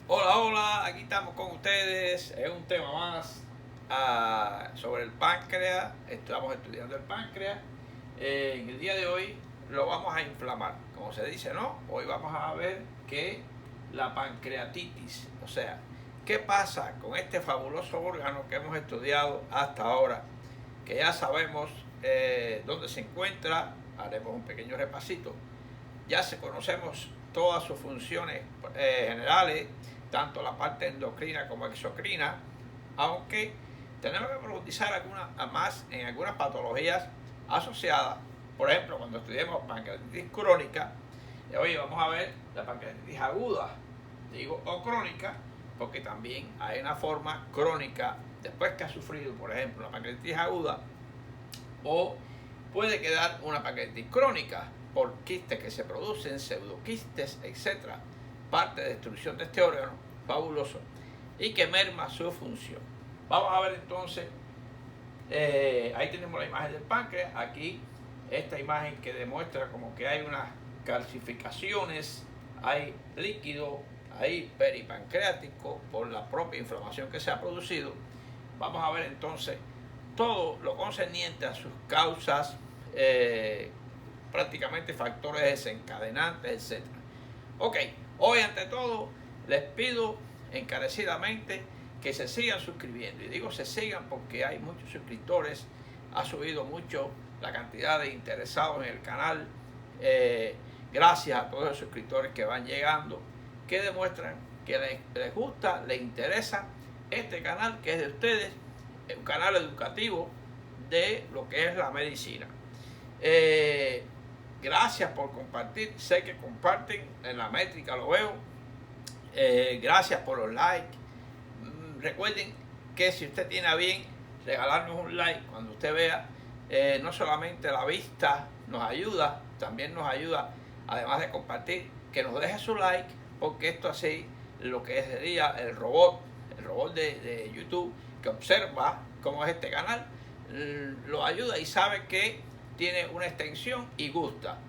Hola, hola, aquí estamos con ustedes en un tema más sobre el páncreas. Estamos estudiando el páncreas. En el día de hoy lo vamos a inflamar, como se dice, ¿no? Hoy vamos a ver que la pancreatitis, o sea, ¿qué pasa con este fabuloso órgano que hemos estudiado hasta ahora? Que ya sabemos dónde se encuentra, haremos un pequeño repasito. Ya se conocemos todas sus funciones generales, tanto la parte endocrina como exocrina, aunque tenemos que profundizar más en algunas patologías asociadas. Por ejemplo, cuando estudiemos pancreatitis crónica, hoy vamos a ver la pancreatitis aguda, digo, o crónica, porque también hay una forma crónica después que ha sufrido, por ejemplo, la pancreatitis aguda, o puede quedar una pancreatitis crónica por quistes que se producen, pseudoquistes, etc. Parte de destrucción de este órgano fabuloso y que merma su función. Vamos a ver entonces, ahí tenemos la imagen del páncreas, aquí esta imagen que demuestra como que hay unas calcificaciones, hay líquido, hay peripancreático por la propia inflamación que se ha producido. Vamos a ver entonces todo lo concerniente a sus causas, prácticamente factores desencadenantes, etc. Ok, hoy ante todo les pido encarecidamente que se sigan suscribiendo. Y digo se sigan porque hay muchos suscriptores, ha subido mucho la cantidad de interesados en el canal. Gracias a todos los suscriptores que van llegando, que demuestran que les gusta, les interesa este canal que es de ustedes, un canal educativo de lo que es la medicina. Gracias por compartir, sé que comparten, en la métrica lo veo. Gracias por los likes. Recuerden que si usted tiene a bien regalarnos un like cuando usted vea, no solamente la vista nos ayuda, también nos ayuda, además de compartir, que nos deje su like, porque esto así, lo que sería el robot de YouTube, que observa cómo es este canal, lo ayuda y sabe que tiene una extensión y gusta.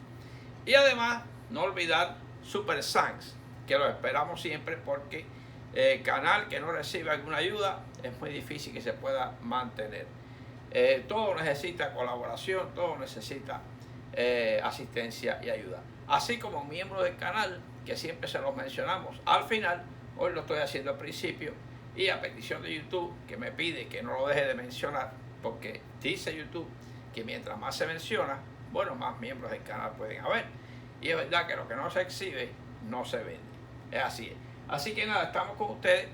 Y además, no olvidar Super Thanks, que lo esperamos siempre porque el canal que no recibe alguna ayuda es muy difícil que se pueda mantener. Todo necesita colaboración, todo necesita asistencia y ayuda. Así como miembros del canal, que siempre se los mencionamos al final, hoy lo estoy haciendo al principio, y a petición de YouTube, que me pide que no lo deje de mencionar, porque dice YouTube que mientras más se menciona, bueno, más miembros del canal pueden haber. Y es verdad que lo que no se exhibe, no se vende. Es así. Así que nada, estamos con ustedes.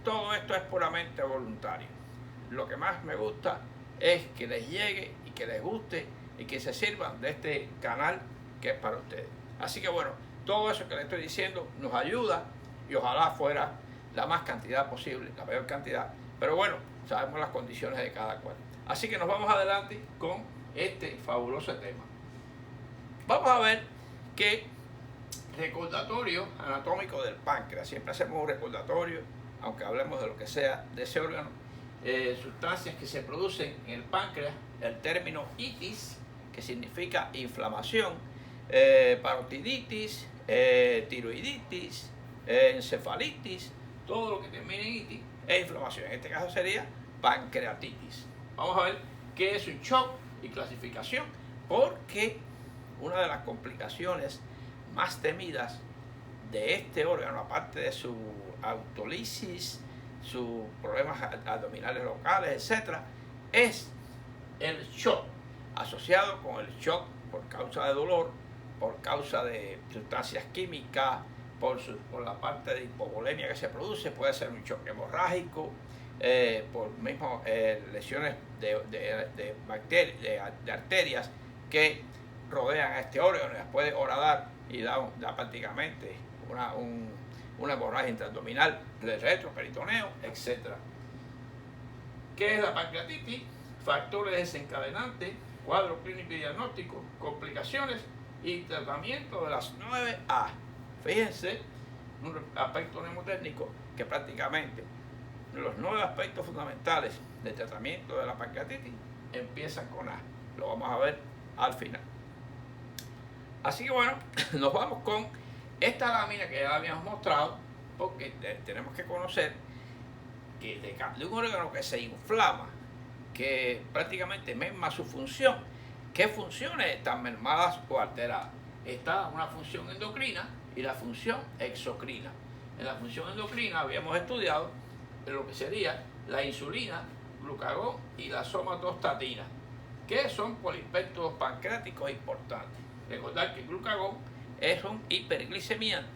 Todo esto es puramente voluntario. Lo que más me gusta es que les llegue y que les guste y que se sirvan de este canal que es para ustedes. Así que bueno, todo eso que les estoy diciendo nos ayuda y ojalá fuera la más cantidad posible, la mayor cantidad. Pero bueno, sabemos las condiciones de cada cual. Así que nos vamos adelante con este fabuloso tema. Vamos a ver que recordatorio anatómico del páncreas. Siempre hacemos un recordatorio, aunque hablemos de lo que sea de ese órgano. Sustancias que se producen en el páncreas, el término itis, que significa inflamación, parotiditis, tiroiditis, encefalitis, todo lo que termine en itis es inflamación. En este caso sería pancreatitis. Vamos a ver qué es un shock y clasificación, porque una de las complicaciones más temidas de este órgano, aparte de su autolisis, sus problemas abdominales locales, etc., es el shock, asociado con el shock por causa de dolor, por causa de sustancias químicas, por la parte de hipovolemia que se produce, puede ser un shock hemorrágico, por mismo lesiones de arterias que rodean a este órgano, las puede horadar y da prácticamente una hemorragia intraabdominal del retroperitoneo, etc. ¿Qué es la pancreatitis? Factores desencadenantes, cuadro clínico y diagnóstico, complicaciones y tratamiento de las 9A. Fíjense, un aspecto mnemotécnico que prácticamente los 9 aspectos fundamentales del tratamiento de la pancreatitis empiezan con A. Lo vamos a ver al final. Así que bueno, nos vamos con esta lámina que ya habíamos mostrado, porque tenemos que conocer que de un órgano que se inflama, que prácticamente merma su función, ¿qué funciones están mermadas o alteradas? Está una función endocrina y la función exocrina. En la función endocrina habíamos estudiado lo que sería la insulina, glucagón y la somatostatina, que son polipéptidos pancreáticos importantes. Recordar que el glucagón es un hiperglicemiante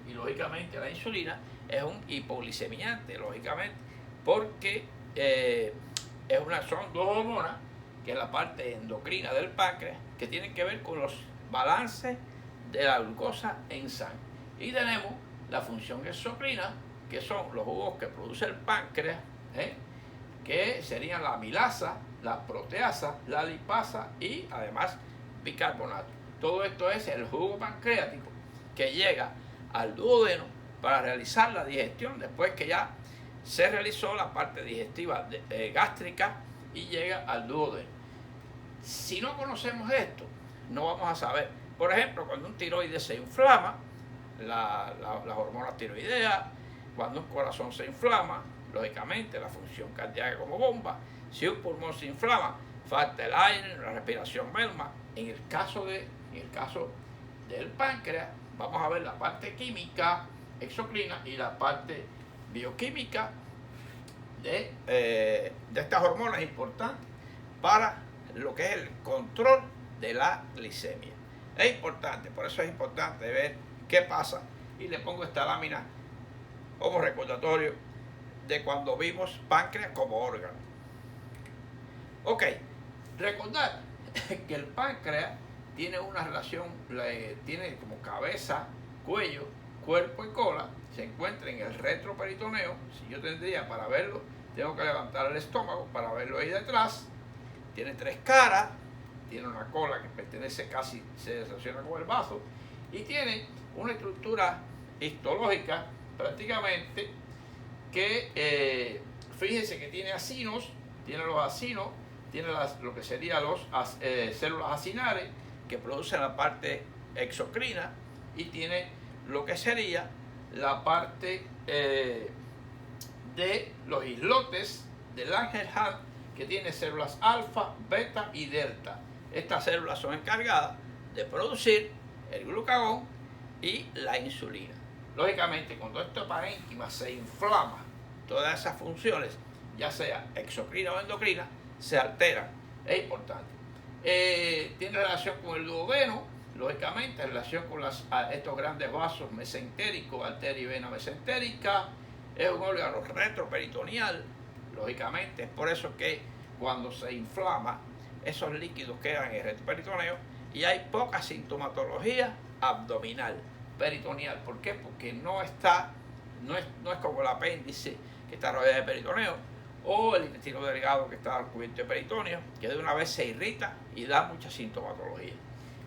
y lógicamente la insulina es un hipoglicemiante, lógicamente, porque son dos hormonas, que es la parte endocrina del páncreas, que tienen que ver con los balances de la glucosa en sangre. Y tenemos la función exocrina, que son los jugos que produce el páncreas, que serían la amilasa, la proteasa, la lipasa y además bicarbonato. Todo esto es el jugo pancreático que llega al duodeno para realizar la digestión después que ya se realizó la parte digestiva gástrica y llega al duodeno. Si no conocemos esto, no vamos a saber. Por ejemplo, cuando un tiroides se inflama, las hormonas tiroideas, cuando un corazón se inflama, lógicamente la función cardíaca como bomba. Si un pulmón se inflama, falta el aire, la respiración merma. En el caso del páncreas, vamos a ver la parte química exocrina y la parte bioquímica de estas hormonas importantes para lo que es el control de la glicemia. Es importante, por eso es importante ver qué pasa. Y le pongo esta lámina como recordatorio de cuando vimos páncreas como órgano. Ok, recordar que el páncreas tiene una relación, tiene como cabeza, cuello, cuerpo y cola, se encuentra en el retroperitoneo. Si yo tendría para verlo, tengo que levantar el estómago para verlo ahí detrás. Tiene tres caras, tiene una cola que pertenece casi, se relaciona con el vaso, y tiene una estructura histológica prácticamente que, fíjense que tiene acinos, tiene los acinos, tiene lo que serían las células acinares que producen la parte exocrina, y tiene lo que sería la parte de los islotes del Langerhans, que tiene células alfa, beta y delta. Estas células son encargadas de producir el glucagón y la insulina. Lógicamente, cuando este parénquima se inflama, todas esas funciones, ya sea exocrina o endocrina, se alteran. Es importante. Tiene relación con el duodeno, lógicamente, en relación con estos grandes vasos mesentéricos, arteria y vena mesentérica. Es un órgano retroperitoneal, lógicamente. Es por eso que cuando se inflama, esos líquidos quedan en el retroperitoneo y hay poca sintomatología abdominal, peritoneal. ¿Por qué? Porque no es como el apéndice, que está rodeado de peritoneo, o el intestino delgado, que está cubierto de peritoneo, que de una vez se irrita y da mucha sintomatología.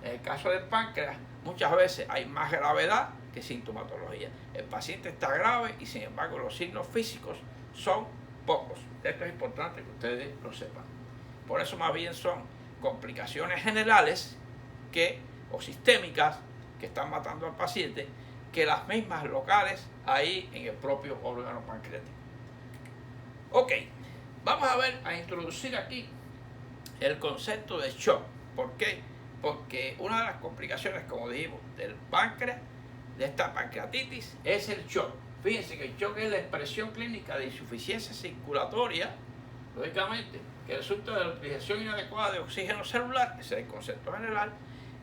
En el caso del páncreas, muchas veces hay más gravedad que sintomatología. El paciente está grave y sin embargo los signos físicos son pocos. Esto es importante que ustedes lo sepan. Por eso más bien son complicaciones generales o sistémicas que están matando al paciente, que las mismas locales ahí en el propio órgano pancreático. Ok, vamos a introducir aquí el concepto de shock. ¿Por qué? Porque una de las complicaciones, como dijimos, del páncreas, de esta pancreatitis, es el shock. Fíjense que el shock es la expresión clínica de insuficiencia circulatoria, lógicamente, que resulta de la utilización inadecuada de oxígeno celular, ese es el concepto general,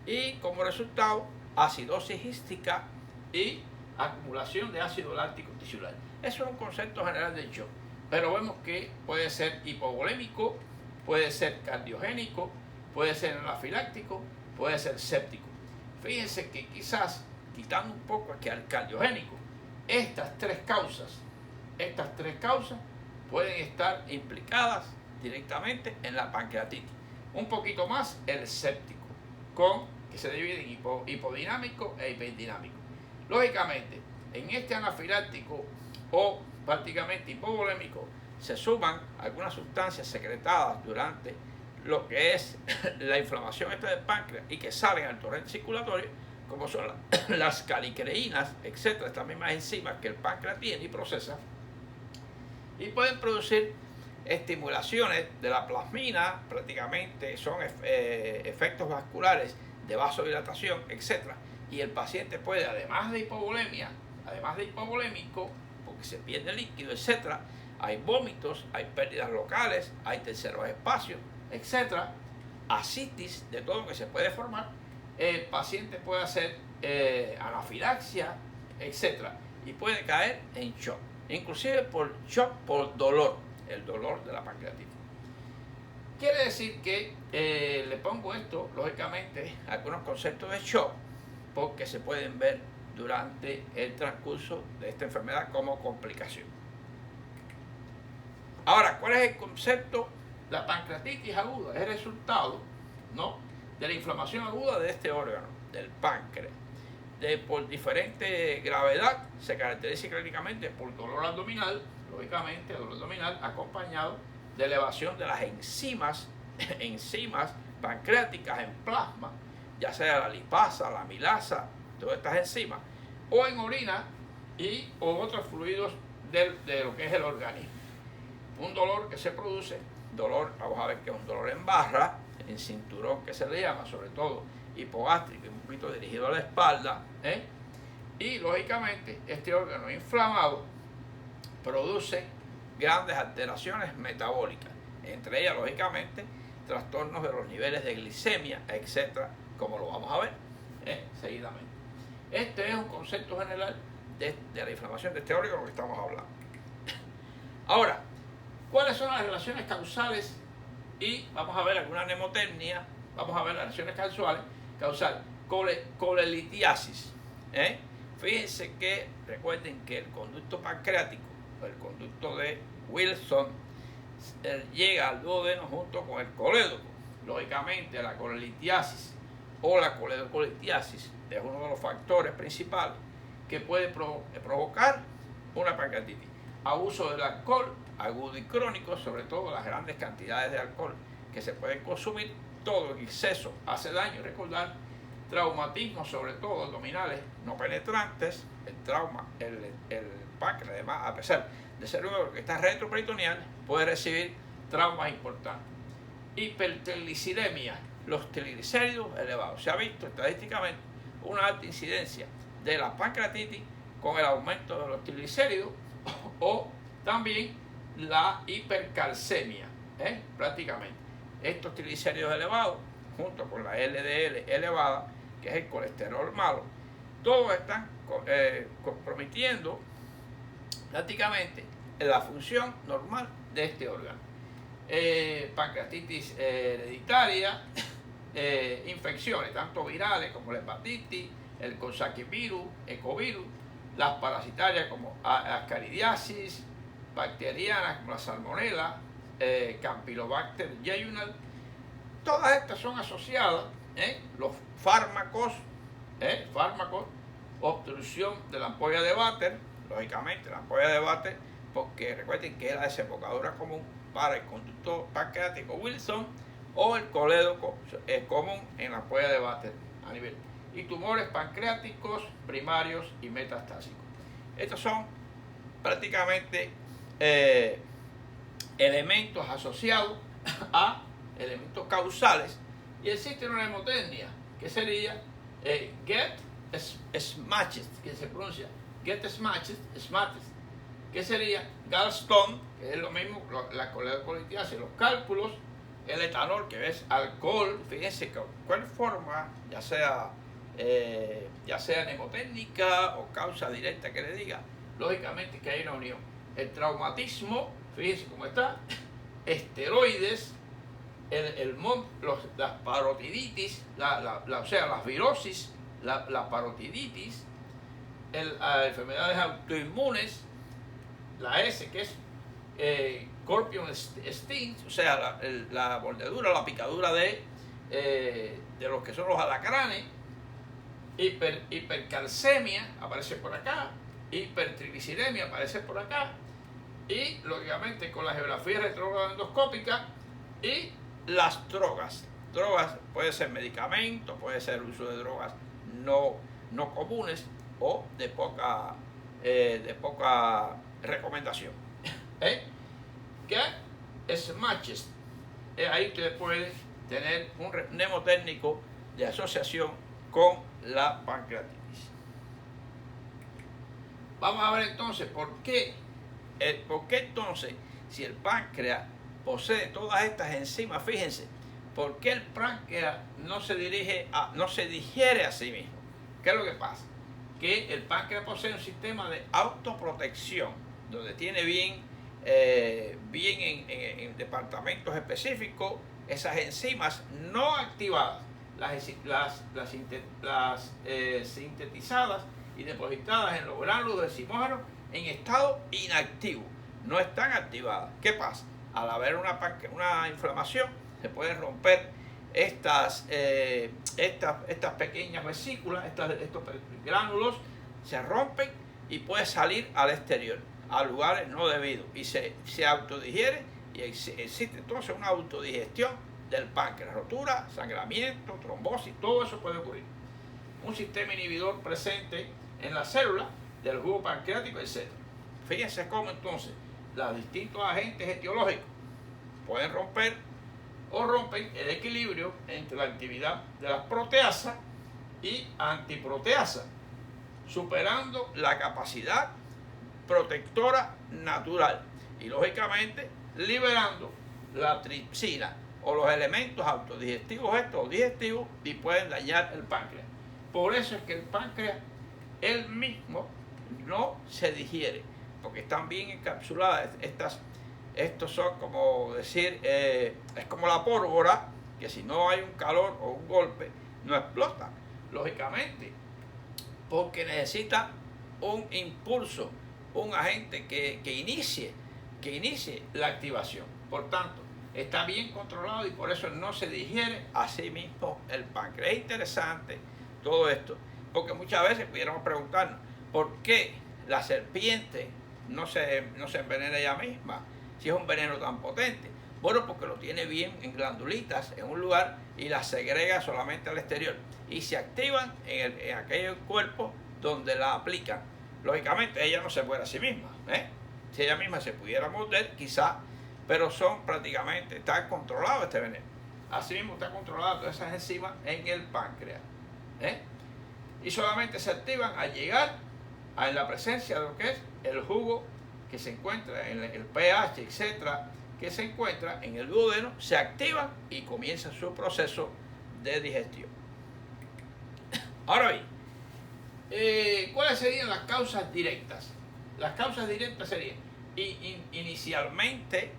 y como resultado, acidosis hística y acumulación de ácido láctico tisular. Eso es un concepto general del shock. Pero vemos que puede ser hipovolémico, puede ser cardiogénico, puede ser anafiláctico, puede ser séptico. Fíjense que quizás, quitando un poco aquí al cardiogénico, estas tres causas pueden estar implicadas directamente en la pancreatitis. Un poquito más el séptico, que se divide en hipodinámico e hiperdinámico. Lógicamente, en este anafiláctico o prácticamente hipovolémico se suman algunas sustancias secretadas durante lo que es la inflamación del páncreas y que salen al torrente circulatorio, como son las calicreínas, etcétera, estas mismas enzimas que el páncreas tiene y procesa, y pueden producir estimulaciones de la plasmina, prácticamente son efectos vasculares de vasodilatación, etcétera. Y el paciente puede, además de hipovolémico, porque se pierde líquido, etcétera, hay vómitos, hay pérdidas locales, hay terceros espacios, etcétera, ascitis, de todo lo que se puede formar. El paciente puede hacer anafilaxia, etcétera, y puede caer en shock, inclusive por shock por dolor, el dolor de la pancreatitis. Quiere decir que le pongo esto, lógicamente, algunos conceptos de shock, porque se pueden ver durante el transcurso de esta enfermedad como complicación. Ahora, ¿cuál es el concepto? La pancreatitis aguda es el resultado, ¿no?, de la inflamación aguda de este órgano, del páncreas. Por diferente gravedad, se caracteriza clínicamente por dolor abdominal, lógicamente, dolor abdominal acompañado de elevación de las enzimas pancreáticas en plasma, ya sea la lipasa, la amilasa, todas estas enzimas, o en orina o otros fluidos de lo que es el organismo. Un dolor que se produce, vamos a ver que es un dolor en barra, en cinturón que se le llama, sobre todo hipogástrico y un poquito dirigido a la espalda, y lógicamente este órgano inflamado produce grandes alteraciones metabólicas, entre ellas lógicamente trastornos de los niveles de glicemia, etcétera, como lo vamos a ver seguidamente. Este es un concepto general de la inflamación de este órgano que estamos hablando. Ahora, ¿cuáles son las relaciones causales? Y vamos a ver alguna mnemotecnia, vamos a ver las relaciones causales, colelitiasis. Fíjense que, recuerden que el conducto pancreático, el conducto de Wilson, llega al duodeno junto con el colédoco. Lógicamente, la colelitiasis o la coledocolitiasis es uno de los factores principales que puede provocar una pancreatitis. Abuso del alcohol agudo y crónico, sobre todo las grandes cantidades de alcohol que se pueden consumir, todo en exceso hace daño. Recordar, traumatismos, sobre todo abdominales no penetrantes, el páncreas, además, a pesar de ser un órgano que está retroperitoneal, puede recibir traumas importantes. Hipertrigliceridemia, los triglicéridos elevados. Se ha visto estadísticamente una alta incidencia de la pancreatitis con el aumento de los triglicéridos o también la hipercalcemia, prácticamente. Estos triglicéridos elevados, junto con la LDL elevada, que es el colesterol malo, todos están comprometiendo prácticamente la función normal de este órgano. Pancreatitis hereditaria, infecciones tanto virales como la hepatitis, el Coxsackie virus, ecovirus, las parasitarias como ascaridiasis, bacterianas como la salmonella, Campylobacter jejunal. Todas estas son asociadas, los fármacos, obstrucción de la ampolla de Vater, lógicamente la ampolla de Vater, porque recuerden que es la desembocadura común para el conducto pancreático Wilson, o el colédoco es común en la ampolla de Vater a nivel. Y tumores pancreáticos primarios y metastásicos. Estos son prácticamente elementos asociados a elementos causales. Y existe una mnemotecnia que sería get smashed, que se pronuncia get smashed, que sería gallstone, que es lo mismo, la coledocolitiasis, los cálculos, el etanol, que es alcohol. Fíjense que cuál forma, ya sea mnemotécnica o causa directa que le diga, lógicamente que hay una unión. El traumatismo, fíjense cómo está, esteroides, las parotiditis, o sea, las virosis, la parotiditis, enfermedades autoinmunes, la S, que es Scorpion stings, o sea, la mordedura, la picadura de los que son los alacranes. Hipercalcemia aparece por acá, hipertrigliceridemia aparece por acá, y lógicamente con la geografía retrógrada endoscópica y las drogas. Drogas puede ser medicamento, puede ser uso de drogas no comunes o de poca recomendación. ¿Qué Smatches? Ahí usted puede tener un mnemotécnico de asociación con la pancreatitis. Vamos a ver entonces por qué entonces, si el páncreas posee todas estas enzimas, fíjense, ¿por qué el páncreas no se digiere a sí mismo? ¿Qué es lo que pasa? Que el páncreas posee un sistema de autoprotección, donde tiene bien en departamentos específicos esas enzimas no activadas, las sintetizadas y depositadas en los gránulos de decimógenos en estado inactivo, no están activadas. ¿Qué pasa? Al haber una inflamación, se pueden romper estas pequeñas vesículas, estos gránulos se rompen y puede salir al exterior, a lugares no debidos, y se autodigiere y existe entonces una autodigestión del páncreas, rotura, sangramiento, trombosis, todo eso puede ocurrir. Un sistema inhibidor presente en la célula del jugo pancreático, etc. Fíjense cómo entonces los distintos agentes etiológicos pueden romper o rompen el equilibrio entre la actividad de las proteasas y antiproteasas, superando la capacidad protectora natural y lógicamente liberando la tripsina o los elementos autodigestivos estos digestivos y pueden dañar el páncreas. Por eso es que el páncreas él mismo no se digiere, porque están bien encapsuladas estos son como decir, es como la pólvora, que si no hay un calor o un golpe, no explota, lógicamente, porque necesita un impulso, un agente que inicie la activación. Por tanto, está bien controlado y por eso no se digiere a sí mismo el páncreas. Es interesante todo esto, porque muchas veces pudiéramos preguntarnos, ¿por qué la serpiente no se envenena ella misma si es un veneno tan potente? Bueno, porque lo tiene bien en glandulitas en un lugar y las segrega solamente al exterior y se activan en aquellos cuerpos donde la aplican. Lógicamente ella no se muere a sí misma, si ella misma se pudiera morder quizá, pero está controlado este veneno. Así mismo está controlado todas esas enzimas en el páncreas, y solamente se activan al llegar a la presencia de lo que es el jugo que se encuentra en el pH, etcétera, que se encuentra en el duodeno, se activan y comienza su proceso de digestión. Ahora bien, ¿cuáles serían las causas directas? Las causas directas serían, inicialmente,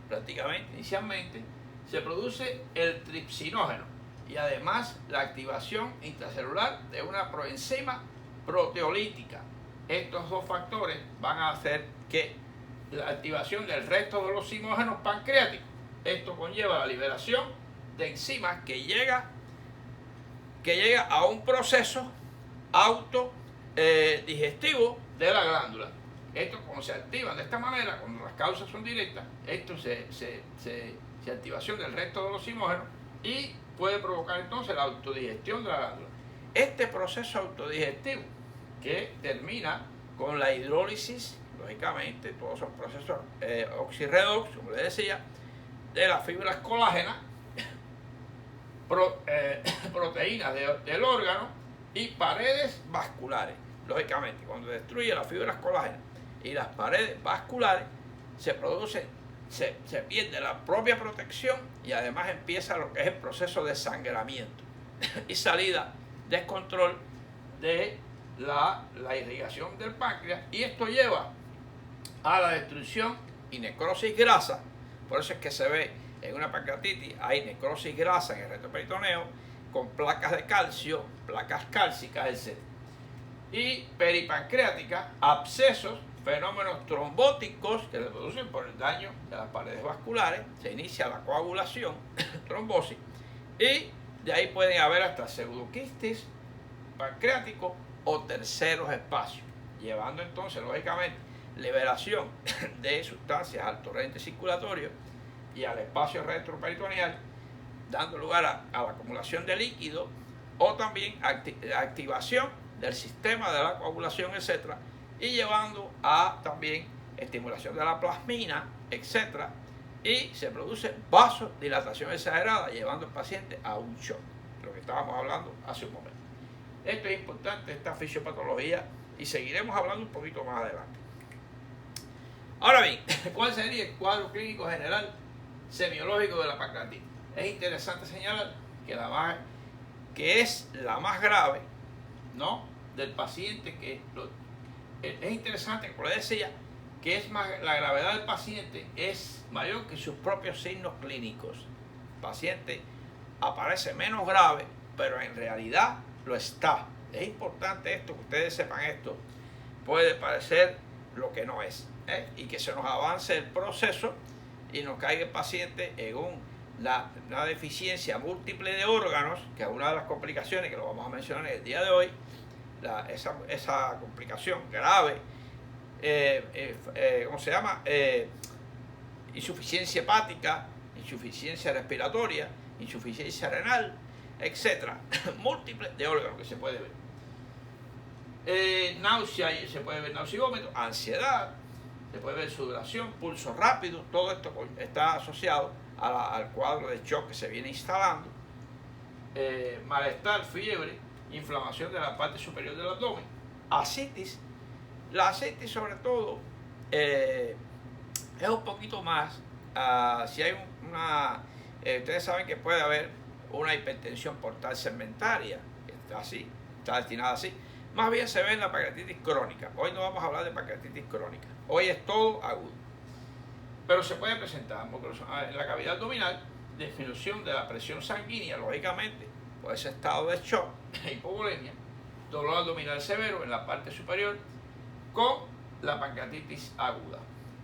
se produce el tripsinógeno y además la activación intracelular de una proenzima proteolítica. Estos dos factores van a hacer que la activación del resto de los zimógenos pancreáticos. Esto conlleva la liberación de enzimas que llega a un proceso autodigestivo de la glándula. Esto, cuando se activan de esta manera, cuando las causas son directas, esto se activación del resto de los zimógenos y puede provocar entonces la autodigestión de la glándula. Este proceso autodigestivo que termina con la hidrólisis, lógicamente, todos esos procesos oxirredox, como les decía, de las fibras colágenas, proteínas del órgano y paredes vasculares. Lógicamente, cuando destruye las fibras colágenas y las paredes vasculares, se pierde la propia protección y además empieza lo que es el proceso de sangramiento y salida, descontrol de la irrigación del páncreas, y esto lleva a la destrucción y necrosis grasa. Por eso es que se ve en una pancreatitis, hay necrosis grasa en el retroperitoneo con placas de calcio, placas cálcicas, etc. Y peripancreática, abscesos, fenómenos trombóticos que se producen por el daño de las paredes vasculares, se inicia la coagulación, trombosis, y de ahí pueden haber hasta pseudoquistis pancreático o terceros espacios, llevando entonces, lógicamente, liberación de sustancias al torrente circulatorio y al espacio retroperitoneal, dando lugar a la acumulación de líquido o también activación del sistema de la coagulación, etcétera, y llevando a también estimulación de la plasmina, etcétera, y se produce vasodilatación exagerada, llevando al paciente a un shock, lo que estábamos hablando hace un momento. Esto es importante, esta fisiopatología, y seguiremos hablando un poquito más adelante. Ahora bien, ¿cuál sería el cuadro clínico general semiológico de la pancreatitis? Es interesante señalar que es la más grave, ¿no?, del paciente, es interesante, como le decía, que la gravedad del paciente es mayor que sus propios signos clínicos. El paciente aparece menos grave, pero en realidad lo está. Es importante esto, que ustedes sepan esto. Puede parecer lo que no es, y que se nos avance el proceso y nos caiga el paciente en una deficiencia múltiple de órganos, que es una de las complicaciones que lo vamos a mencionar en el día de hoy. Esa complicación grave, ¿cómo se llama? Insuficiencia hepática, insuficiencia respiratoria, insuficiencia renal, etcétera. Múltiples de órganos que se puede ver. Náusea, se puede ver nauseómetro, ansiedad, se puede ver sudoración, pulso rápido. Todo esto está asociado al cuadro de shock que se viene instalando. Malestar, fiebre, inflamación de la parte superior del abdomen, ascitis. La ascitis, sobre todo, es un poquito más, si hay ustedes saben que puede haber una hipertensión portal segmentaria, que está destinada así. Más bien se ve en la pancreatitis crónica. Hoy no vamos a hablar de pancreatitis crónica, hoy es todo agudo, pero se puede presentar en la cavidad abdominal, disminución de la presión sanguínea, lógicamente, por ese estado de shock, hipovolemia, dolor abdominal severo en la parte superior, con la pancreatitis aguda.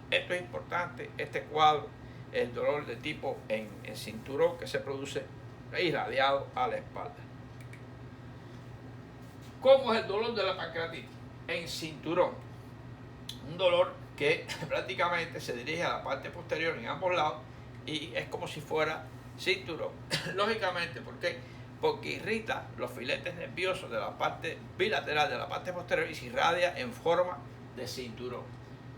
Esto es importante, este cuadro, el dolor de tipo en cinturón que se produce irradiado a la espalda. ¿Cómo es el dolor de la pancreatitis? En cinturón. Un dolor que prácticamente se dirige a la parte posterior en ambos lados y es como si fuera cinturón. Lógicamente, ¿por qué? Porque irrita los filetes nerviosos de la parte bilateral de la parte posterior y se irradia en forma de cinturón.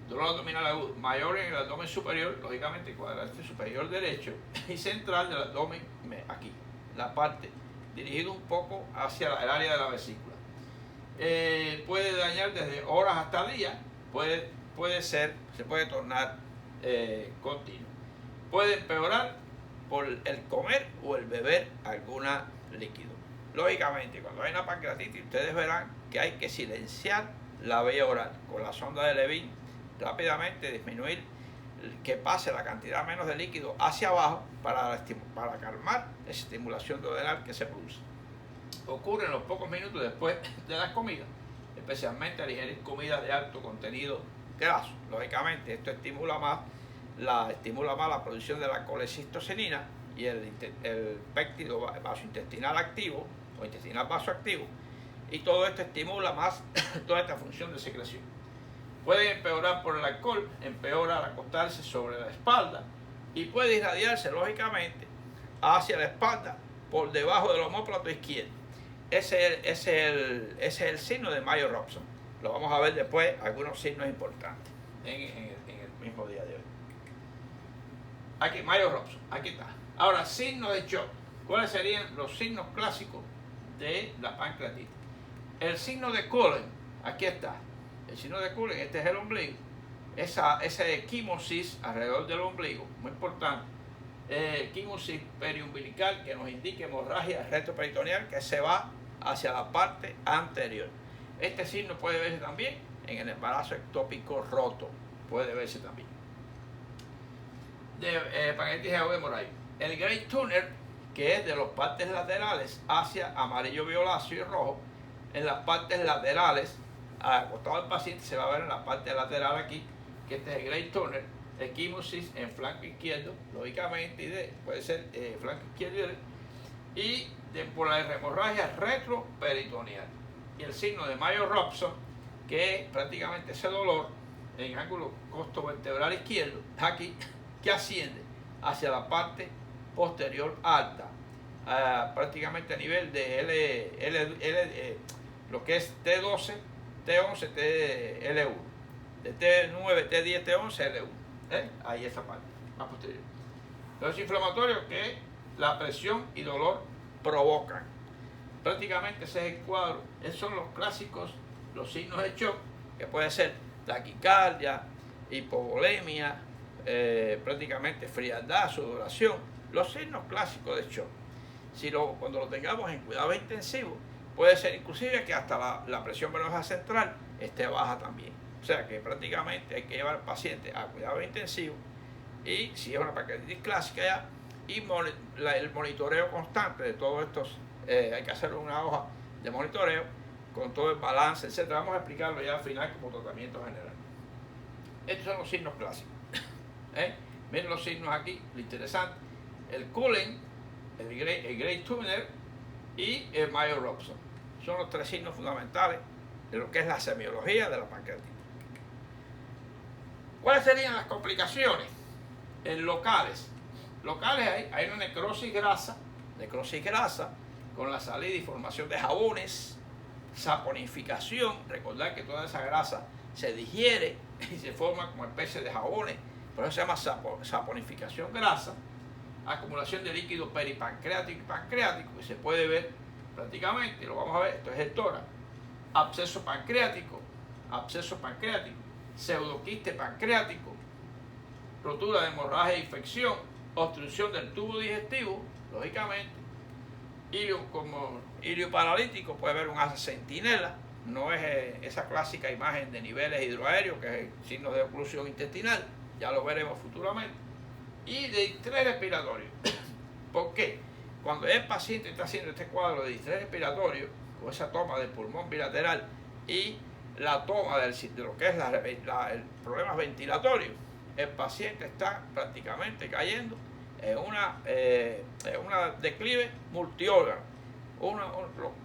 Dolor abdominal agudo, mayor en el abdomen superior, lógicamente cuadrante superior derecho, y central del abdomen aquí, la parte dirigido un poco hacia el área de la vesícula. Puede dañar desde horas hasta días, se puede tornar continuo. Puede empeorar por el comer o el beber algún líquido. Lógicamente, cuando hay una pancreatitis, ustedes verán que hay que silenciar la vía oral con la sonda de Levin, rápidamente disminuir, que pase la cantidad menos de líquido hacia abajo para calmar esa estimulación duodenal que se produce. Ocurre en los pocos minutos después de las comidas, especialmente al ingerir comida de alto contenido graso. Lógicamente, esto estimula más la producción de la colecistocinina y el péptido vasointestinal activo o intestinal vasoactivo, y todo esto estimula más toda esta función de secreción. Puede empeorar por el alcohol, empeora al acostarse sobre la espalda y puede irradiarse lógicamente hacia la espalda por debajo del omóplato izquierdo. Ese es el signo de Mayer-Robson. Lo vamos a ver después, algunos signos importantes en el mismo día de hoy. Aquí, Mayer-Robson, aquí está. Ahora, signos de shock. ¿Cuáles serían los signos clásicos de la pancreatitis? El signo de Cullen, aquí está. El signo de Cullen, este es el ombligo. Esa equimosis alrededor del ombligo, muy importante. Equimosis periumbilical, que nos indica hemorragia retroperitoneal que se va hacia la parte anterior. Este signo puede verse también en el embarazo ectópico roto. Puede verse también. De pancreatitis hemorrágica. El Grey Tuner, que es de las partes laterales hacia amarillo violáceo y rojo. En las partes laterales, acostado del paciente, se va a ver en la parte lateral aquí, que este es el Grey Tuner. Equimosis en flanco izquierdo, lógicamente, puede ser flanco izquierdo y por la hemorragia retroperitoneal. Y el signo de Mayer-Robson, que es prácticamente ese dolor en ángulo costovertebral izquierdo, aquí, que asciende hacia la parte posterior alta, prácticamente a nivel de lo que es T12, T11, TL1, de T9, T10, T11, L1. Ahí esa parte, más posterior. Los inflamatorios que la presión y dolor provocan. Prácticamente ese es el cuadro. Esos son los clásicos, los signos de shock, que puede ser taquicardia, hipovolemia, prácticamente frialdad, sudoración, los signos clásicos de shock. Cuando lo tengamos en cuidado intensivo, puede ser inclusive que hasta la presión venosa central esté baja también. O sea que prácticamente hay que llevar al paciente a cuidado intensivo, y si es una pancreatitis clásica ya, y el monitoreo constante de todos estos, hay que hacer una hoja de monitoreo con todo el balance, etc. Vamos a explicarlo ya al final como tratamiento general. Estos son los signos clásicos. Miren los signos aquí, lo interesante: el Cullen, el Gray Turner y el Mayer-Robson. Son los tres signos fundamentales de lo que es la semiología de la pancreatitis. ¿Cuáles serían las complicaciones? Locales hay una necrosis grasa con la salida y formación de jabones, saponificación. Recordar que toda esa grasa se digiere y se forma como especie de jabones, por eso se llama saponificación grasa. Acumulación de líquido peripancreático y pancreático, que se puede ver prácticamente, lo vamos a ver, esto es el tórax. Absceso pancreático, pseudoquiste pancreático, rotura de hemorragia e infección, obstrucción del tubo digestivo, lógicamente. Como ilio paralítico, puede haber un asa centinela, no es esa clásica imagen de niveles hidroaéreos, que es signo de oclusión intestinal, ya lo veremos futuramente. Y de distrés respiratorio. ¿Por qué? Cuando el paciente está haciendo este cuadro de distrés respiratorio, con esa toma del pulmón bilateral y la toma de lo que es el problema ventilatorio, el paciente está prácticamente cayendo en una declive multiórgano,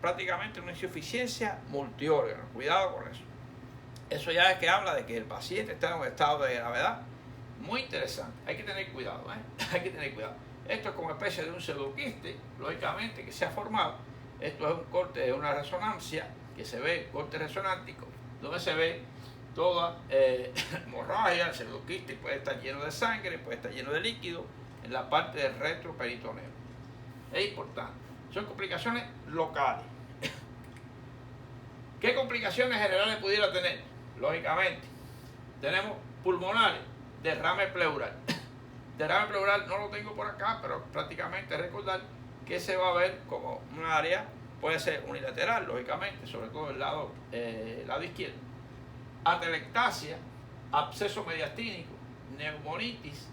prácticamente una insuficiencia multiórgano. Cuidado con eso. Eso ya es que habla de que el paciente está en un estado de gravedad muy interesante. Hay que tener cuidado, hay que tener cuidado. Esto es como una especie de un pseudoquiste, lógicamente, que se ha formado. Esto es un corte de una resonancia, que se ve, corte resonántico, donde se ve toda hemorragia. El pseudoquiste puede estar lleno de sangre, puede estar lleno de líquido en la parte del retroperitoneo. Es importante. Son complicaciones locales. ¿Qué complicaciones generales pudiera tener? Lógicamente, tenemos pulmonares, derrame pleural. Derrame pleural no lo tengo por acá, pero prácticamente recordar que se va a ver como un área, puede ser unilateral, lógicamente, sobre todo el lado izquierdo. Atelectasia, absceso mediastínico, neumonitis,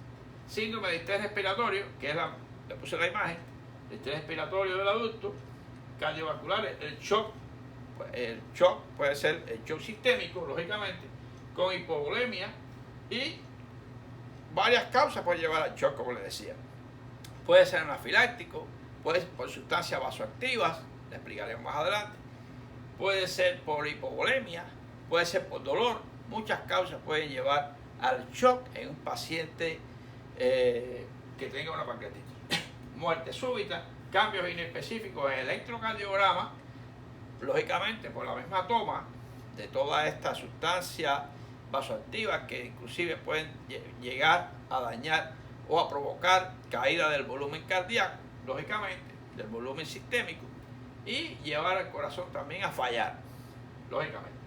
síndrome de distrés respiratorio, que es le puse la imagen, distrés respiratorio del adulto, cardiovasculares, el shock puede ser el shock sistémico, lógicamente, con hipovolemia, y varias causas pueden llevar al shock, como les decía. Puede ser anafiláctico, puede ser por sustancias vasoactivas, le explicaremos más adelante, puede ser por hipovolemia, puede ser por dolor. Muchas causas pueden llevar al shock en un paciente que tenga una pancreatitis. Muerte súbita, cambios inespecíficos en el electrocardiograma, lógicamente por la misma toma de todas estas sustancias vasoactivas, que inclusive pueden llegar a dañar o a provocar caída del volumen cardíaco, lógicamente, del volumen sistémico, y llevar al corazón también a fallar, lógicamente.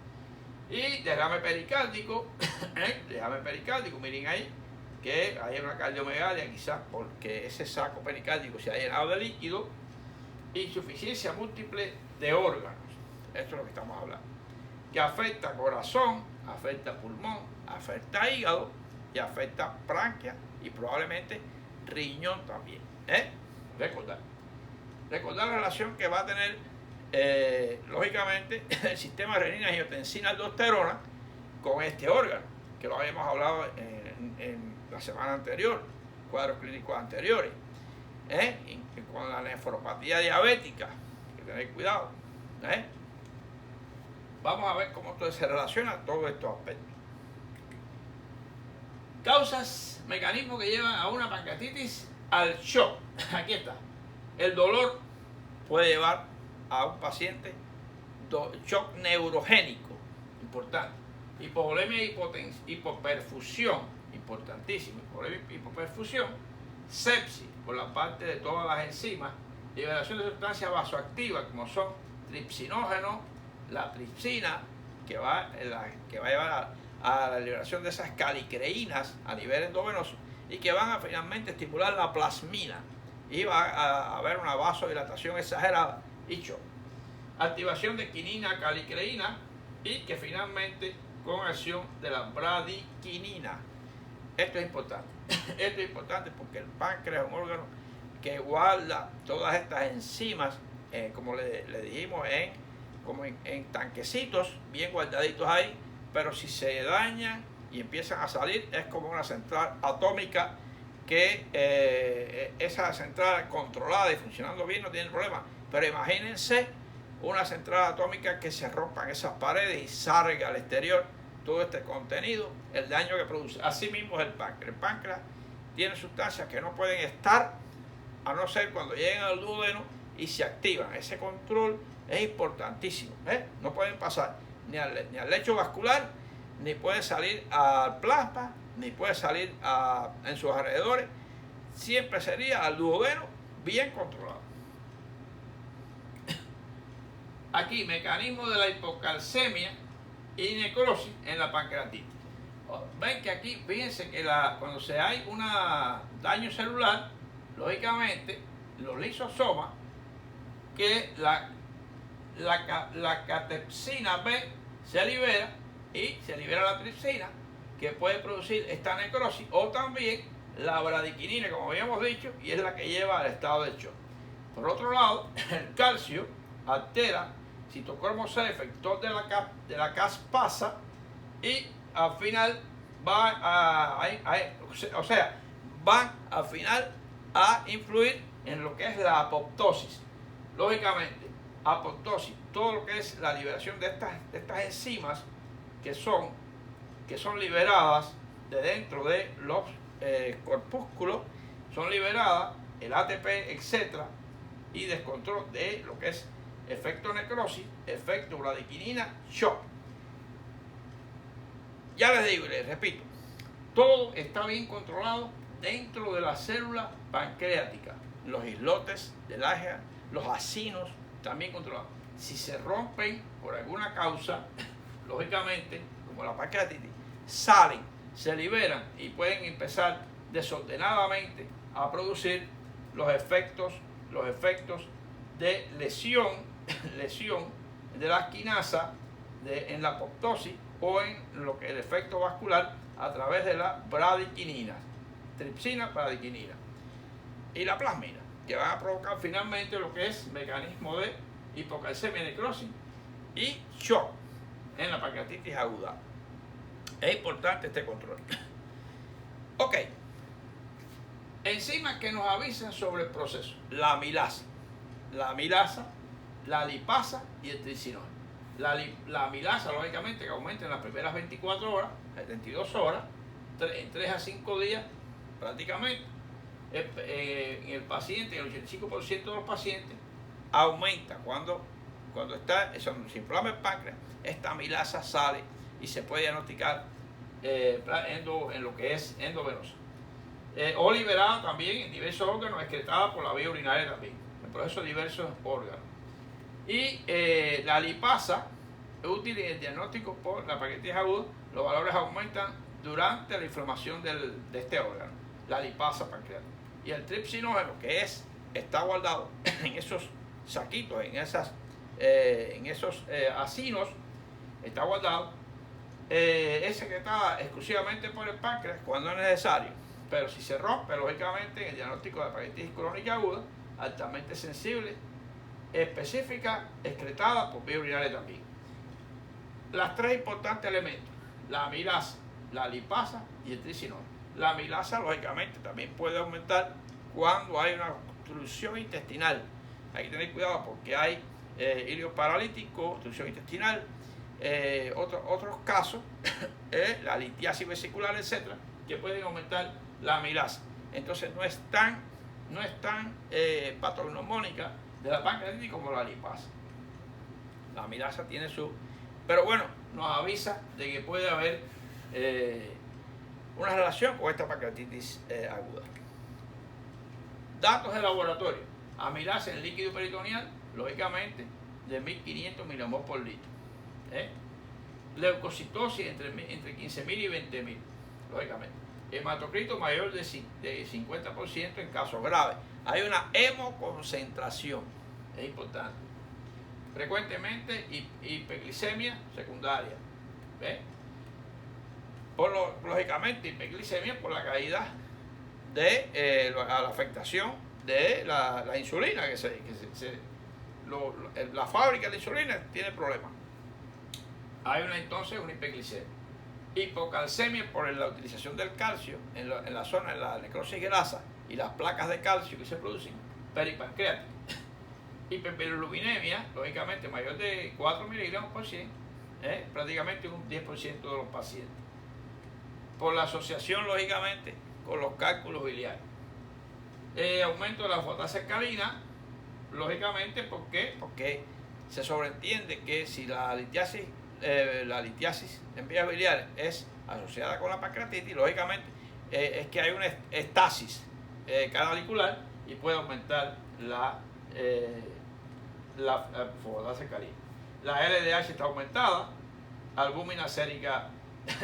Y derrame pericárdico, miren ahí, que hay una cardiomegalia, quizás porque ese saco pericárdico se ha llenado de líquido. Insuficiencia múltiple de órganos, esto es lo que estamos hablando, que afecta corazón, afecta pulmón, afecta hígado y afecta branquia y probablemente riñón también. Recordar la relación que va a tener lógicamente el sistema renina-angiotensina-aldosterona con este órgano, que lo habíamos hablado en la semana anterior, cuadros clínicos anteriores. Con la nefropatía diabética, hay que tener cuidado. Vamos a ver cómo se relaciona todos estos aspectos. Causas, mecanismos que llevan a una pancreatitis al shock. Aquí está. El dolor puede llevar a un paciente shock neurogénico, importante. Hipovolemia e hipoperfusión, importantísimo. Hipovolemia e hipoperfusión. Sepsis, por la parte de todas las enzimas. Liberación de sustancias vasoactivas, como son tripsinógenos, la tripsina, que va a llevar a la liberación de esas calicreínas a nivel endovenoso y que van a finalmente estimular la plasmina y va a haber una vasodilatación exagerada y shock. Activación de quinina, calicreína y que finalmente con acción de la bradiquinina. Esto es importante. Esto es importante porque el páncreas es un órgano que guarda todas estas enzimas, como le dijimos, como en tanquecitos bien guardaditos ahí, pero si se dañan y empiezan a salir, es como una central atómica que esa central controlada y funcionando bien no tiene problema. Pero imagínense una central atómica que se rompan esas paredes y salga al exterior todo este contenido, el daño que produce. Así mismo es el páncreas. El páncreas tiene sustancias que no pueden estar, a no ser cuando lleguen al duodeno y se activan. Ese control es importantísimo. No pueden pasar ni al lecho vascular, ni pueden salir al plasma, ni puede salir en sus alrededores. Siempre sería al duodeno bien controlado. Aquí, mecanismo de la hipocalcemia y necrosis en la pancreatitis. Ven que aquí, fíjense que cuando hay un daño celular, lógicamente, los lisosomas, que la catepsina B se libera y se libera la tripsina, que puede producir esta necrosis, o también la bradiquinina, como habíamos dicho, y es la que lleva al estado de shock. Por otro lado, el calcio altera citocromo C, efector de la caspasa, y al final van al final a influir en lo que es la apoptosis. Lógicamente, apoptosis, todo lo que es la liberación de estas enzimas que son liberadas de dentro de los corpúsculos, son liberadas, el ATP, etcétera, y descontrol de lo que es efecto necrosis, efecto bradiquinina, shock. Ya les digo y les repito, todo está bien controlado dentro de la célula pancreática. Los islotes del ágea, los acinos, también controlados. Si se rompen por alguna causa, lógicamente, como la pancreatitis, salen, se liberan y pueden empezar desordenadamente a producir los efectos de lesión de la quinasa en la apoptosis o en lo que el efecto vascular a través de la bradiquinina, tripsina, bradiquinina y la plasmina, que van a provocar finalmente lo que es mecanismo de hipocalcemia, necrosis y shock en la pancreatitis aguda. Es importante este control. Ok. Enzimas que nos avisan sobre el proceso. La amilasa, la lipasa y el tricinógeno. La amilasa, lógicamente, que aumenta en las primeras 24 horas, 72 horas, en 3 a 5 días prácticamente. En el paciente, en el 85% de los pacientes, aumenta cuando se inflama el páncreas, esta amilasa sale y se puede diagnosticar en lo que es endovenosa. O liberada también en diversos órganos, excretada por la vía urinaria también, en proceso de diversos órganos. Y la lipasa es útil en el diagnóstico por la pancreatitis aguda. Los valores aumentan durante la inflamación de este órgano, la lipasa pancreática. Y el tripsinógeno, que está guardado en esos saquitos, en esos acinos, está guardado, es secretada exclusivamente por el páncreas cuando es necesario. Pero si se rompe, lógicamente, en el diagnóstico de pancreatitis crónica aguda, altamente sensible, específica, excretada por vía urinaria también. Las tres importantes elementos, la amilasa, la lipasa y el tricinógeno. La amilasa, lógicamente, también puede aumentar cuando hay una obstrucción intestinal. Hay que tener cuidado porque hay hilio paralítico, obstrucción intestinal, otros casos, la litiasis vesicular, etcétera, que pueden aumentar la amilasa. Entonces no es tan no es tan patognomónica de la pancreatitis como la lipasa. La amilasa tiene su... Pero bueno, nos avisa de que puede haber una relación con esta pancreatitis aguda. Datos de laboratorio. Amilasa en líquido peritoneal, lógicamente, de 1500 milimoles por litro. Leucocitosis entre 15.000 y 20.000, lógicamente. Hematocrito mayor de 50% en casos graves. Hay una hemoconcentración, es importante. Frecuentemente hiperglicemia secundaria. Lógicamente hiperglicemia por la caída de la afectación de la insulina, la fábrica de insulina tiene problemas. Hay entonces una hiperglicemia. Hipocalcemia por la utilización del calcio en la zona de la necrosis grasa y las placas de calcio que se producen peripancreáticas. Hiperbilirubinemia, lógicamente mayor de 4 miligramos por 100, prácticamente un 10% de los pacientes. Por la asociación, lógicamente, con los cálculos biliares. Aumento de la fosfatasa, lógicamente, ¿por qué? Porque se sobreentiende que si la litiasis en vías biliares es asociada con la pancreatitis, lógicamente es que hay una estasis canalicular y puede aumentar la fosfatasa carina. La LDH está aumentada, albúmina sérica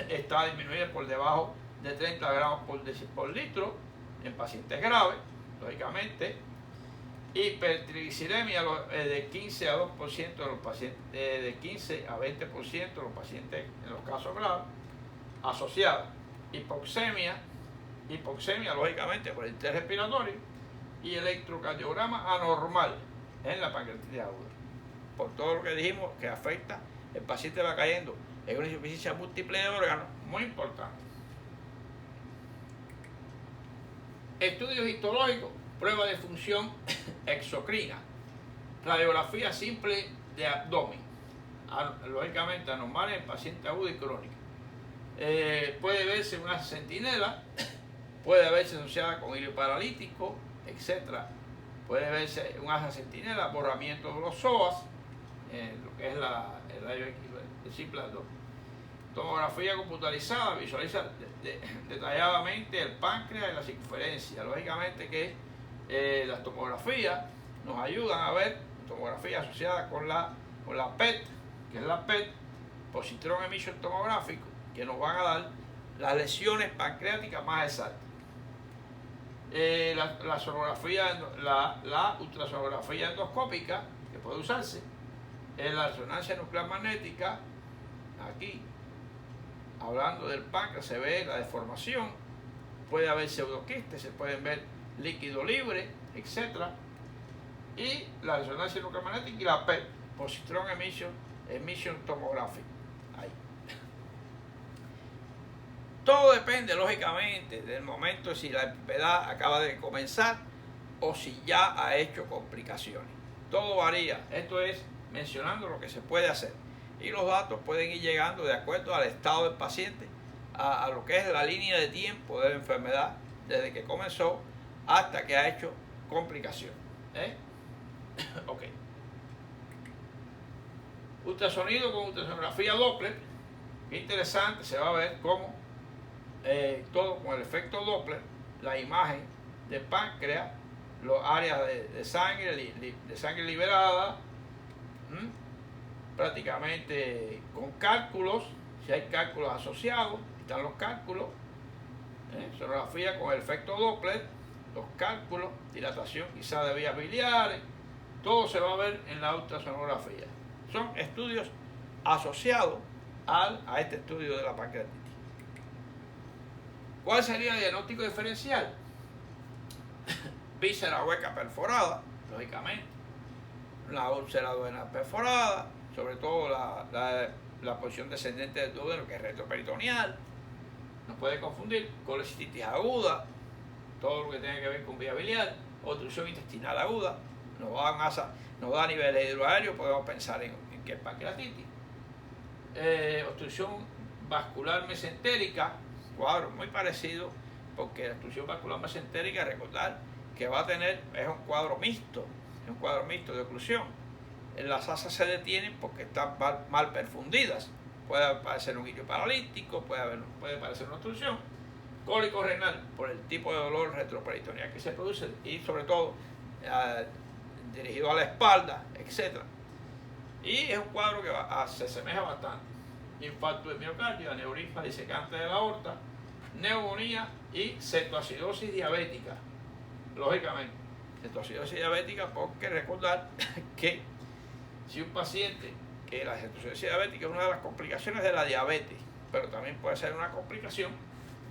está disminuida por debajo de 30 gramos por litro en pacientes graves, lógicamente. Hipertrigliceridemia de 15 a 2% de los pacientes, de 15 a 20% de los pacientes en los casos graves, asociada. Hipoxemia lógicamente por el test respiratorio y electrocardiograma anormal en la pancreatitis aguda. Por todo lo que dijimos que afecta, el paciente va cayendo en una insuficiencia múltiple de órganos, muy importante. Estudios histológicos, prueba de función exocrina, radiografía simple de abdomen, lógicamente anormal en paciente agudo y crónico. Puede verse una centinela, puede verse asociada con hilo paralítico, etc. Puede verse un asa centinela, borramiento de los psoas, lo que es el simple abdomen. Tomografía computarizada visualiza detalladamente el páncreas y la circunferencia. Lógicamente que las tomografías nos ayudan a ver, tomografía asociada con la PET, que es la PET, positron emission tomográfico, que nos van a dar las lesiones pancreáticas más exactas. La sonografía, la ultrasonografía endoscópica, que puede usarse, la resonancia nuclear magnética, aquí, hablando del páncreas, se ve la deformación, puede haber pseudoquistes, se pueden ver líquido libre, etc. Y la resonancia nuclear magnética y la PET, positron emission tomography. Ahí. Todo depende, lógicamente, del momento si la enfermedad acaba de comenzar o si ya ha hecho complicaciones. Todo varía. Esto es mencionando lo que se puede hacer. Y los datos pueden ir llegando de acuerdo al estado del paciente, a lo que es la línea de tiempo de la enfermedad, desde que comenzó hasta que ha hecho complicación. Ok. Ultrasonido con ultrasonografía Doppler. Qué interesante, se va a ver cómo todo con el efecto Doppler, la imagen del páncreas, las áreas de sangre liberada, prácticamente con cálculos, si hay cálculos asociados, están los cálculos, sonografía con el efecto Doppler, los cálculos, dilatación quizá de vías biliares, todo se va a ver en la ultrasonografía. Son estudios asociados a este estudio de la pancreatitis. ¿Cuál sería el diagnóstico diferencial? Víscera hueca perforada, lógicamente, la úlcera duodenal perforada, sobre todo la posición descendente del duodeno, que es retroperitoneal. Nos puede confundir colecistitis aguda, todo lo que tenga que ver con vía biliar, obstrucción intestinal aguda, nos da niveles hidroaéreos, podemos pensar en que es pancreatitis. Obstrucción vascular mesentérica, cuadro muy parecido, porque la obstrucción vascular mesentérica, recordar que va a tener es un cuadro mixto, de oclusión. Las asas se detienen porque están mal perfundidas. Puede aparecer un ilio paralítico, puede aparecer una obstrucción. Cólico renal por el tipo de dolor retroperitoneal que se produce y sobre todo dirigido a la espalda, etc. Y es un cuadro que se asemeja bastante. Infarto de miocardio, aneurisma disecante de la aorta, neumonía y cetoacidosis diabética. Lógicamente, cetoacidosis diabética, porque recordar que si un paciente, que la cetoacidosis diabética es una de las complicaciones de la diabetes, pero también puede ser una complicación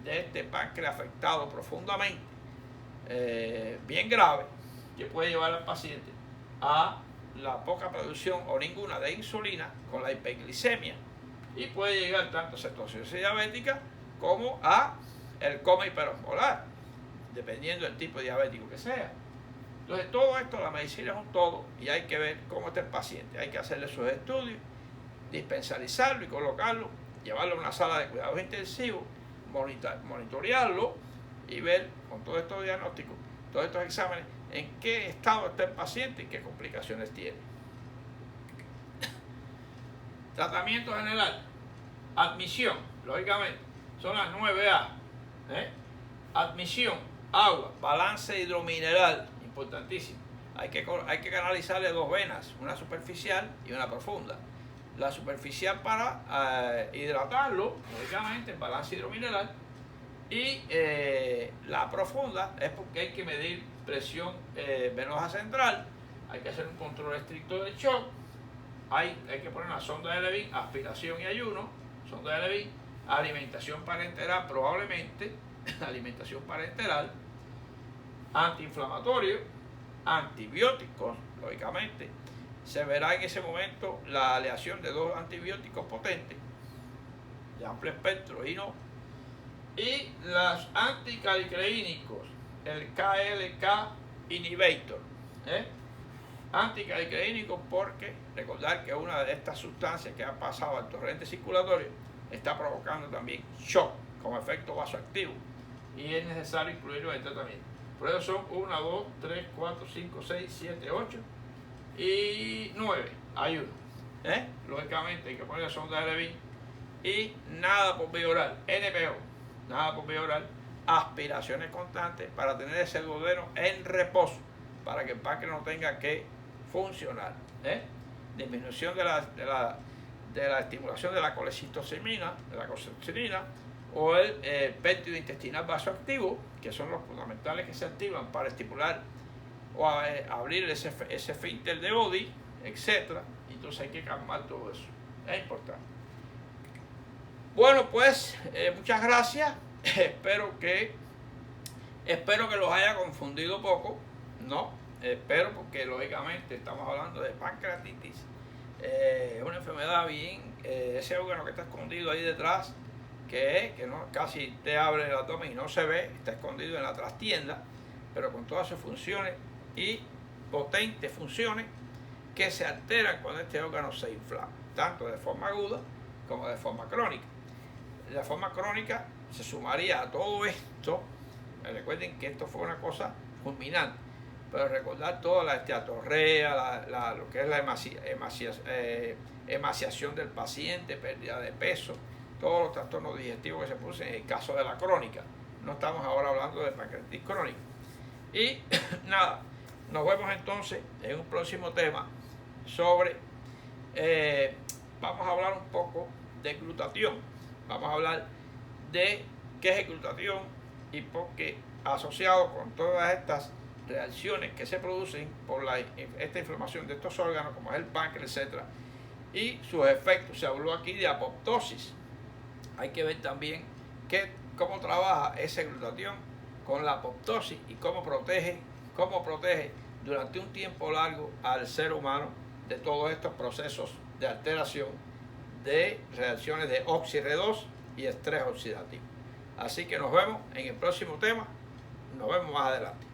de este páncreas afectado profundamente, bien grave, que puede llevar al paciente a la poca producción o ninguna de insulina con la hiperglicemia y puede llegar tanto a cetoacidosis diabética como a el coma hiperosmolar, dependiendo del tipo de diabético que sea. Entonces todo esto, la medicina es un todo y hay que ver cómo está el paciente, hay que hacerle sus estudios, dispensarizarlo y colocarlo, llevarlo a una sala de cuidados intensivos, monitorearlo y ver con todos estos diagnósticos, todos estos exámenes, en qué estado está el paciente y qué complicaciones tiene. Tratamiento general, admisión, lógicamente, son las 9A. Admisión, agua, balance hidromineral, importantísimo. Hay que canalizarle dos venas, una superficial y una profunda. La superficial para hidratarlo, lógicamente, el balance hidromineral, y la profunda es porque hay que medir presión venosa central, hay que hacer un control estricto del shock, hay que poner una sonda de Levin, aspiración y ayuno, sonda de Levin, alimentación parenteral probablemente, alimentación parenteral, antiinflamatorio, antibióticos, lógicamente. Se verá en ese momento la aleación de dos antibióticos potentes, de amplio espectro y no, y los anticalicreínicos, el KLK inhibitor, anticalicreínicos, porque recordar que una de estas sustancias que ha pasado al torrente circulatorio está provocando también shock como efecto vasoactivo y es necesario incluirlo en el tratamiento. Por eso son 1, 2, 3, 4, 5, 6, 7, 8 y 9 ayuno. Lógicamente hay que poner sonda de Levin y nada por vía oral, NPO, nada por vía oral, aspiraciones constantes para tener ese duodeno en reposo, para que el páncreas no tenga que funcionar. Disminución de la estimulación de la colecistocimina, o el péptido intestinal vasoactivo, que son los fundamentales que se activan para estimular o abrir ese esfínter de Oddi, etc. Entonces hay que calmar todo eso, es importante. Bueno, pues muchas gracias. espero que los haya confundido poco, ¿no? Espero, porque lógicamente estamos hablando de pancreatitis. Es una enfermedad bien, ese órgano que está escondido ahí detrás, que no, casi te abre el abdomen y no se ve, está escondido en la trastienda, pero con todas sus funciones y potentes funciones que se alteran cuando este órgano se inflama, tanto de forma aguda como de forma crónica. De forma crónica se sumaría a todo esto, recuerden que esto fue una cosa fulminante, pero recordar toda la esteatorrea, lo que es la emaciación del paciente, pérdida de peso, todos los trastornos digestivos que se producen en el caso de la crónica. No estamos ahora hablando de pancreatitis crónica. Y nada, nos vemos entonces en un próximo tema sobre, vamos a hablar un poco de glutatión. Vamos a hablar de qué es el glutatión y por qué, asociado con todas estas reacciones que se producen por esta inflamación de estos órganos, como es el páncreas, etc. Y sus efectos. Se habló aquí de apoptosis. Hay que ver también cómo trabaja ese glutatión con la apoptosis y cómo protege durante un tiempo largo al ser humano de todos estos procesos de alteración de reacciones de oxirredox y estrés oxidativo. Así que nos vemos en el próximo tema. Nos vemos más adelante.